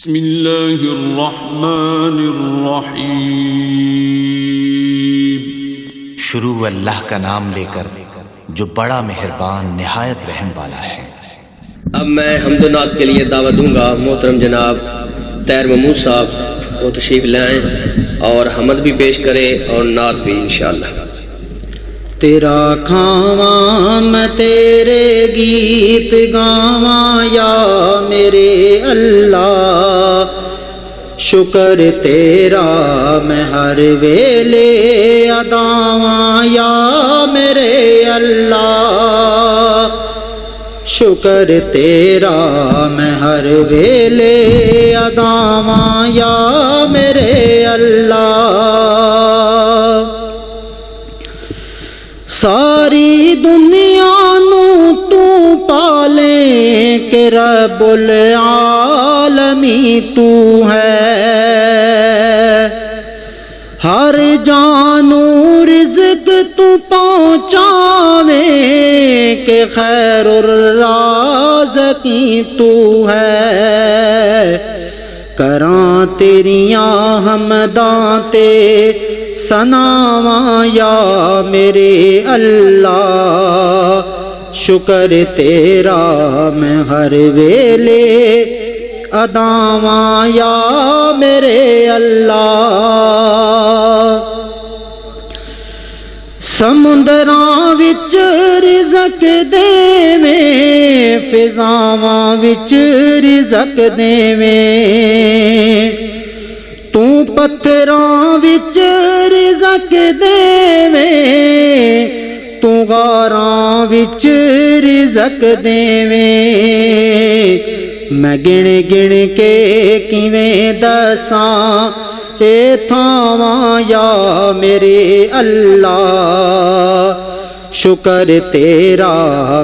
بسم اللہ الرحمن الرحیم۔ شروع اللہ کا نام لے کر جو بڑا مہربان نہایت رحم والا ہے۔ اب میں حمد و نعت کے لیے دعوت دوں گا محترم جناب طاہر محمود صاحب وہ تشریف لائیں اور حمد بھی پیش کریں اور نعت بھی انشاءاللہ۔ تیرا کھاواں میں تیرے گیت گاواں یا میرے اللہ، شکر تیرا میں ہر ویلے اداواں یا میرے اللہ، شکر تیرا میں ہر ویلے اداواں یا میرے اللہ۔ ساری دنیا نو تو پالے کہ رب العالمین تو ہے، ہر جانو رزق تو پہنچاویں کہ خیر الرازقین تو ہے، کراں تیریاں حمداں تے ثناواں یا میرے اللہ، شکر تیرا میں ہر ویلے اداواں یا میرے اللہ۔ سمندراں وچ رزق دیویں، فضاواں وچ رزق دیویں، تو پتھراں وچ رزق دیویں، تو غاراں وچ رزق دیویں، میں گن گن کے کیویں دساں اے تھاواں یا میرے اللہ، شکر تیرا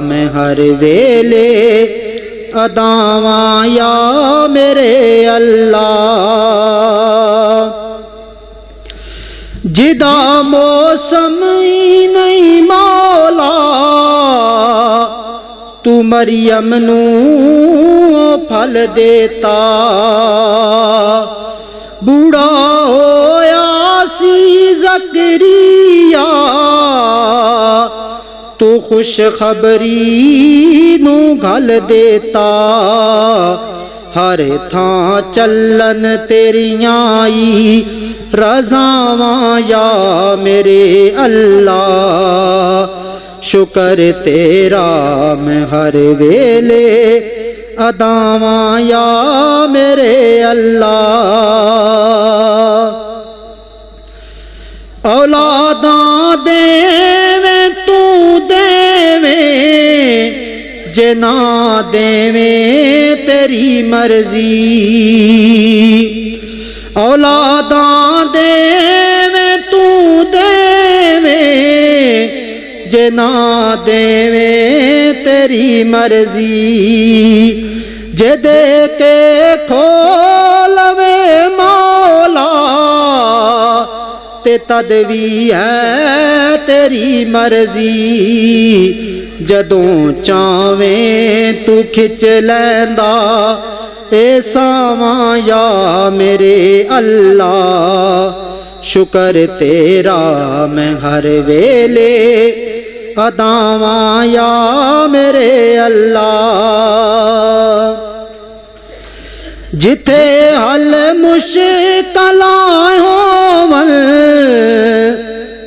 میں ہر ویلے اداواں یا میرے اللہ۔ جدا موسم ہی نہیں مولا، تو مریم نو پھل دیتا، بوڑھا ہویا سی زکریا، تو خوشخبری نو گھل دیتا، ہر تھاں چلن تیریاں آئی رضاواں یا میرے اللہ، شکر تیرا میں ہر ویلے اداواں یا میرے اللہ۔ اولاداں دیویں تو دیویں، جے نہ دیویں تیری مرضی، اولاداں دیویں تو دیویں، جے نہ دیویں تیری مرضی، جے دے کے کھولویں مولا تے تد وی ہے تیری مرضی، جدوں چاویں تو کھچ لیندا اے ساواں یا میرے اللہ، شکر تیرا میں ہر ویلے اداواں یا میرے اللہ۔ جتھے حل مشکلاں ہون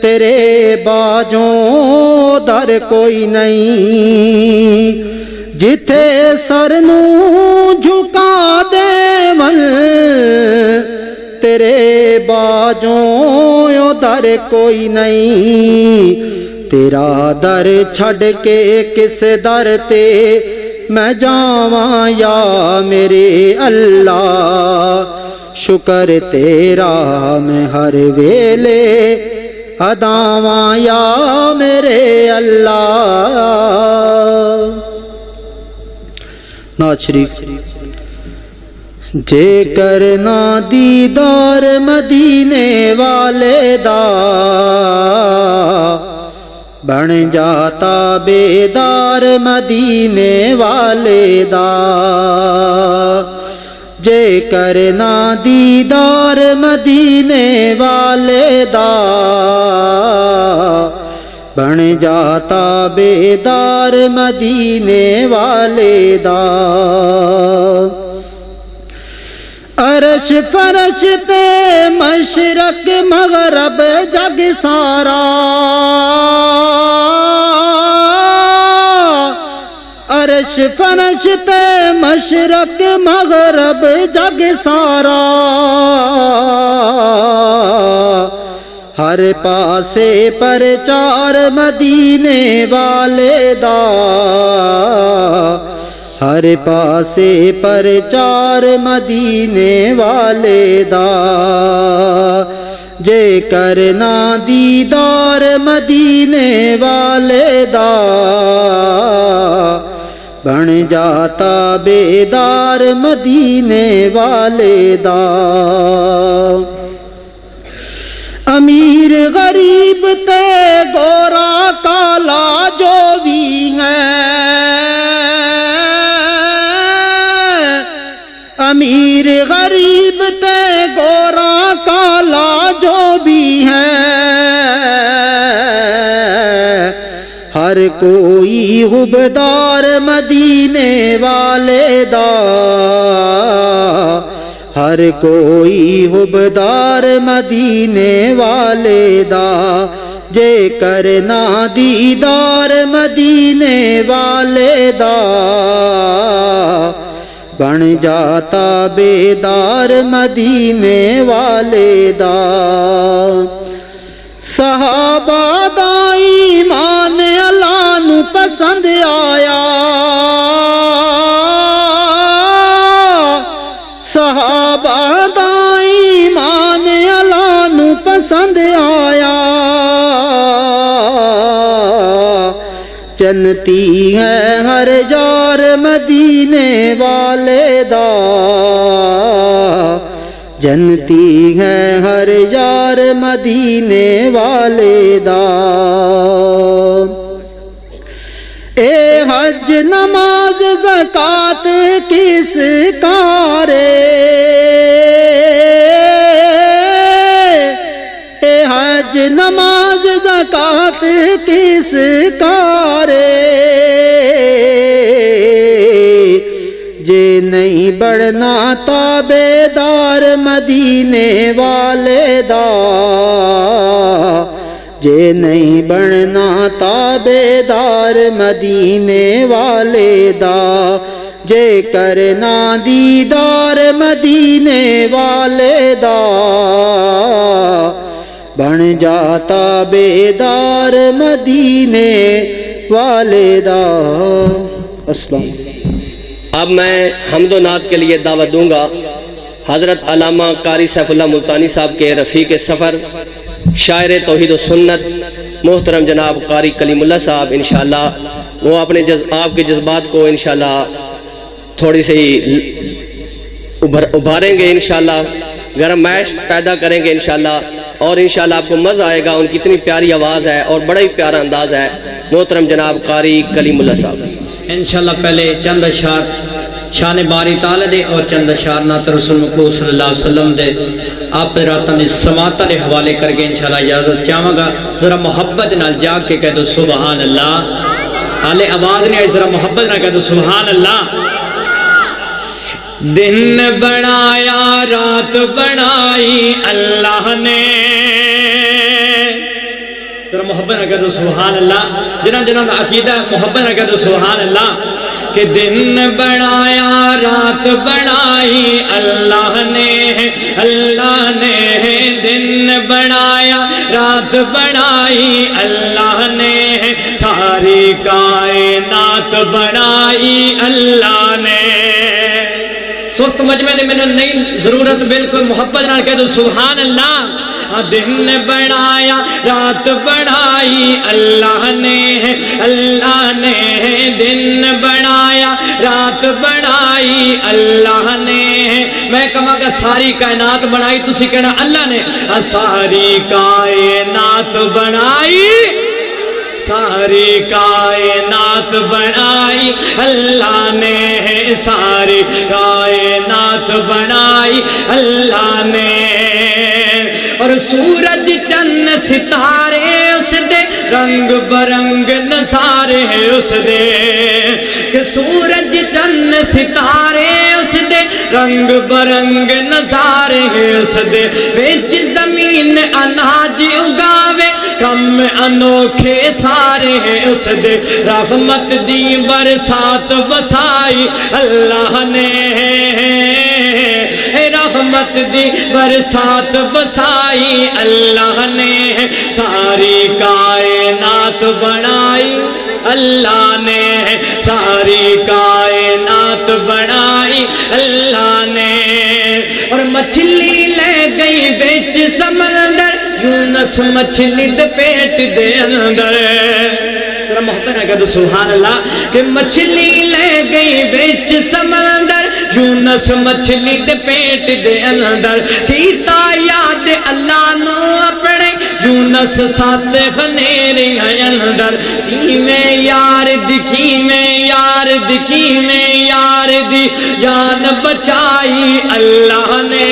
تیرے باجوں در کوئی نہیں، جتھے سر نو جھکا دیون تیرے باجوں در کوئی نہیں، تیرا در چھڑ کے کس در تے میں جاواں یا میرے اللہ، شکر تیرا میں ہر ویلے اداواں یا میرے اللہ۔ نعت شریف۔ جے کرنا دیدار مدینے والے دا، بن جاتا بیدار مدینے والے دا، جے کرنا دیدار مدینے والے دا بن جاتا بیدار مدینے والے دا عرش فرش تے مشرق مغرب جگ سارا عرش فرش تے مشرق مغرب جگ سارا ہر پاسے پرچار مدینے والے دا ہر پاسے پرچار مدینے والے دا جے کرنا دیدار مدینے والے دا بن جاتا بیدار مدینے والے دا امیر غریب تے گورا کالا جو بھی ہے امیر غریب تے گورا کالا جو بھی ہے ہر کوئی حبدار مدینے والے دا ہر کوئی حبدار مدینے والے دا جے کرنا دیدار مدینے والے دا بن جاتا بیدار مدینے والے دا صحابہ دا ایمان اللہ نو پسند آیا صحابہ دا ایمان اللہ نو پسند آیا جنتی ہے ہر یار مدینے والے دا جنتی ہے ہر یار مدینے والے دا اے حج نماز زکات کس کارے اے حج نماز زکات کس کارے جے نہیں بڑھنا تابیدار مدینے والے دا جے نہیں بننا تابیدار مدینے والے دا جے کرنا دیدار مدینے والے دا بن جاتا بیدار مدینے والے دا السلام۔ اب میں حمد و نعت کے لیے دعوت دوں گا حضرت علامہ قاری سیف اللہ ملتانی صاحب کے رفیق سفر شاعر توحید و سنت محترم جناب قاری کلیم اللہ صاحب انشاءاللہ وہ اپنے آپ کے جذبات کو انشاءاللہ تھوڑی سی ابھاریں گے انشاءاللہ، گرمائش پیدا کریں گے انشاءاللہ، اور انشاءاللہ آپ کو مزہ آئے گا۔ ان کی اتنی پیاری آواز ہے اور بڑا ہی پیارا انداز ہے۔ محترم جناب قاری کلیم اللہ صاحب انشاءاللہ پہلے چند اشعار شان باری تعالی دے اور چند اشعار نعت رسول مقبول صلی اللہ علیہ وسلم دے آپ راتاں دی سماعتاں دے حوالے کر کے انشاءاللہ اجازت چاہواں گا۔ ذرا محبت نال جاگ کے کہہ دو سبحان اللہ، حالے آواز نہیں آئی، ذرا محبت نال کہہ دو سبحان اللہ۔ دن بنایا رات بنائی اللہ نے، ذرا محبت نہ کہہ دو سبحان اللہ۔ جنہاں جنہاں دا عقیدہ محبت نہ کہہ دو سبحان اللہ۔ کہ دن بنایا رات بنائی اللہ نے، اللہ نے دن بنایا رات بنائی اللہ نے، ساری کائنات بنائی اللہ نے۔ سست مجمع نے میں نے نہیں ضرورت، بالکل محبت نہ کہہ دو سبحان اللہ۔ دن بنایا رات بنائی اللہ نے، اللہ نے دن بنایا رات بنائی اللہ نے۔ میں کہاں کہ ساری کائنات بنائی، تسی کہنا اللہ نے۔ ساری کائنات بنائی، ساری کائنات بنائی اللہ نے، ساری کائنات بنائی اللہ نے، اور سورج چند ستارے اس دے رنگ برنگ نظارے اس دے، کہ سورج چند ستارے اس دے رنگ برنگ نظارے اس دے، وچ زمین اناج اگاوے کم انوکھے سارے اس دے، رحمت دی برسات بسائی اللہ نے، رحمت دی برسات بسائی اللہ نے، ساری کائنات بنائی اللہ نے، ساری کائنات بنائی اللہ نے، اور مچھلی لے گئی بیچ سمندر، یونس مچھلی دے پیٹ دے اندر، ذرا محترم ہے کہ سبحان اللہ، کہ مچھلی لے گئی بیچ سمندر، یونس مچھلی دے پیٹ دے اندر، کیتا یاد اللہ نو اپنے یونس سات خنیرے اندر، کی میں یار دی، کی میں یار دی، کی میں یار دی جان بچائی اللہ نے،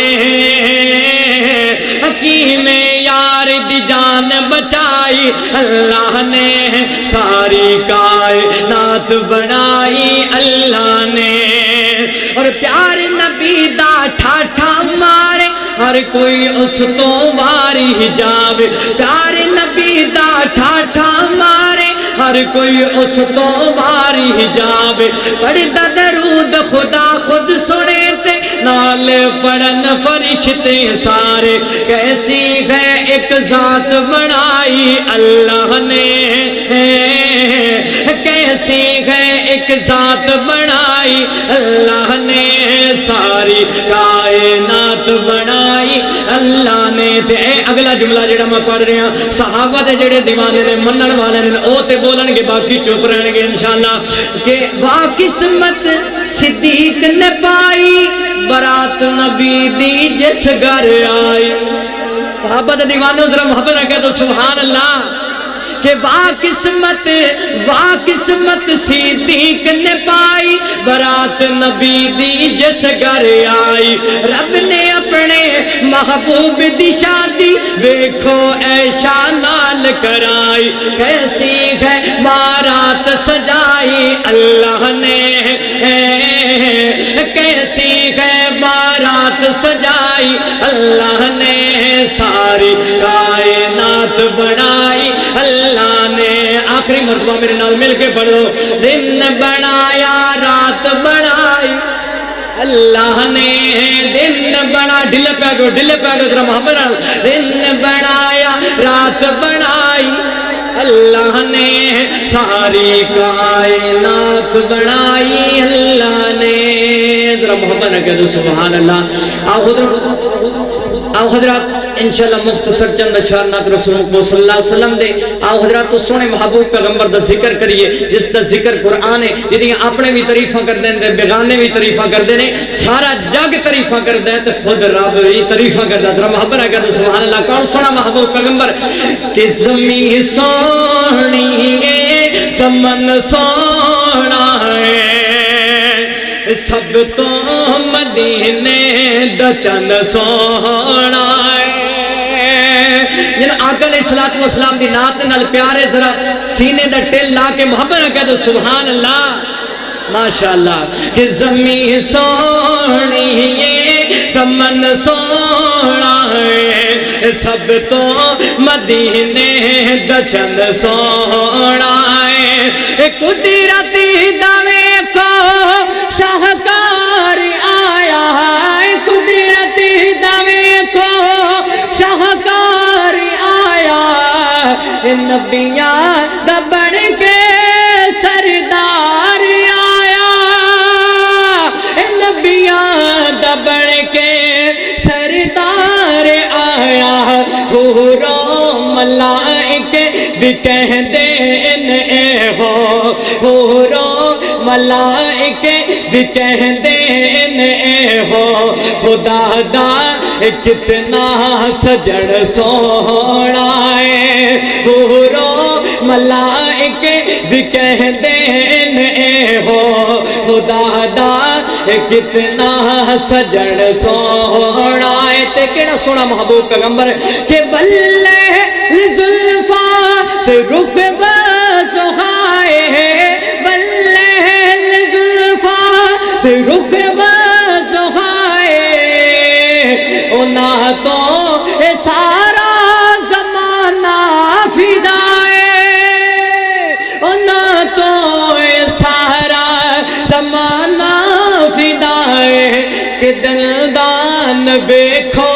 حکیم یار دی جان بچائی اللہ نے، ساری کائنات بنائی اللہ نے، اور پیارے نبی دا ٹھاٹھا مارے ہر کوئی اس تو واری جاوے، پیارے نبی دا ٹھاٹھا مارے ہر کوئی اس تو واری جاوے، پڑھدا درود خدا خود سنے تے نال پڑھن فرشتے سارے، کیسی ہے ایک ذات بنائی اللہ نے، کیسی ہے ایک ذات بنائی اللہ نے، ساری کائنات بنائی اللہ نے، تے اے اگلا جملہ جڑا میں پڑھ رہا ہوں، صحابہ دے جڑے دیوانے نے منن والے نے او تے بولن گے، باقی چپ رہن گے انشاءاللہ، کہ باقسمت صدیق نے پائی برات نبی دی جس گھر آئی، صحابہ دے دیوانے ذرا محبت رکھے تو سبحان اللہ، کہ باقسمت صدیق نے پائی برات نبی دی جس گھر آئی، رب نے اپنے محبوب دی شادی ویکھو ایشا نال کرائی، کیسی ہے بارات سجائی اللہ نے، کیسی ہے بارات سجائی اللہ نے، ساری کائنات بنائی اللہ نے، آخری مرتبہ میرے نال مل کے پڑھو، دن بنایا رات بنائی اللہ نے، دن بنا ڈھل پہ گو ذرا محبت، دن بنایا رات بنائی اللہ نے، ساری کائنات بنائی اللہ نے، ذرا محبت رکھے تو سبحان اللہ۔ آؤ حضرات انشاءاللہ مختصر چند اشعار نعت رسول مقبول صلی اللہ علیہ وسلم دے، آؤ حضرات تو سونے محبوب پیغمبر دا ذکر کریے، جس دا ذکر قرآن ہے، جدی اپنے بھی تعریفہ کر دیں دے، بیگانے بھی تعریفہ کر دیں، سارا جگ تعریفہ کر دیں تو خود رب بھی تعریفہ کر دیں، ذرا محبت ہے کہ سبحان اللہ۔ کون سونا محبوب پیغمبر، کہ زمین سونی ہے زمن سونا ہے، سب تو مدینے دا چند سونا ہے، جن آقا علیہ السلام دی نعت نال پیارے ذرا سینے دا ٹل لا کے محبت کہہ دو سبحان اللہ ماشاءاللہ۔ کہ زمین سونی ہے زمن سونا ہے، سب تو مدینے دا چند سونا ہے، قدرتی دعوے کو شاہکار آیا ہے، قدرتی دعوے کو شاہکار آیا، نبیاں دا بن کے سردار آیا، نبیاں دا بن کے سردار آیا، حورو ملائکے بھی کہندے اے ہو، حورو ملائکے بھی کہندے اے ہو، خدا دا کتنا سجڑ سونا ہے، حورو ملائکے بھی کہندے نے ہو خدا دا کتنا سجن سونا ہے تے کیڑا سونا محبوب پیغمبر کہ بلے زلفا تے رخ بازوہائے بلے زلفا تے رخ بازوہائے اونا تو سارا زمانہ فدائے اونا تو سارا زمانہ فدائے کہ دلدان بیکھو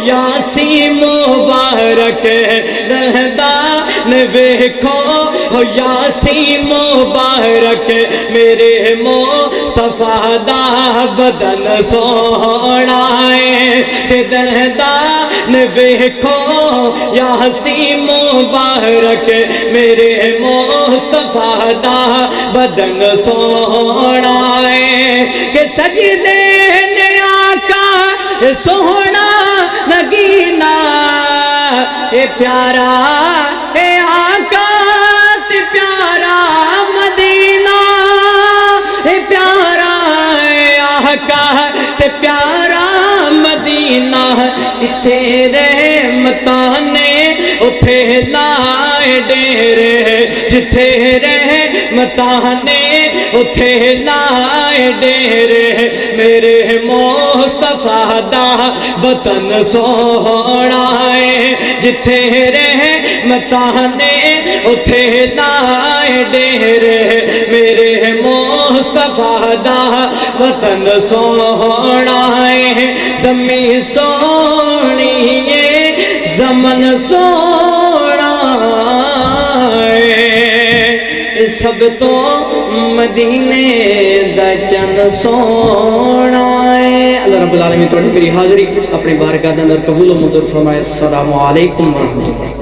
یاسی مبارک دلدان بیکھو یاسی مبارک میرے مصطفیٰ دا بدن سونا ہے کہ دلدان بیکھو یاسی مبارک میرے مصطفیٰ دا بدن سونا ہے کہ سجدے نے آقا سونا نگینا اے پیارا اے آقا تے پیارا مدینہ اے پیارا اے آقا تے پیارا مدینہ جتھے رحمتاں نے اتھے لائے ڈیرے جتھے رحمتاں نے اتھے لائے ڈیرے میرے مصطفیٰ دا وطن سونا ہے جتھے رحمتاں نے اتھے لائے ڈیرے میرے مصطفیٰ دا وطن سونا ہے زمین سونی ہے زمن سونا ہے سب تو مدینے دا چن سونا ہے اللہ رب العالمین تو میری حاضری اپنی بارگاہ دے اندر قبول و منظور فرمائے السلام علیکم ورحمۃ اللہ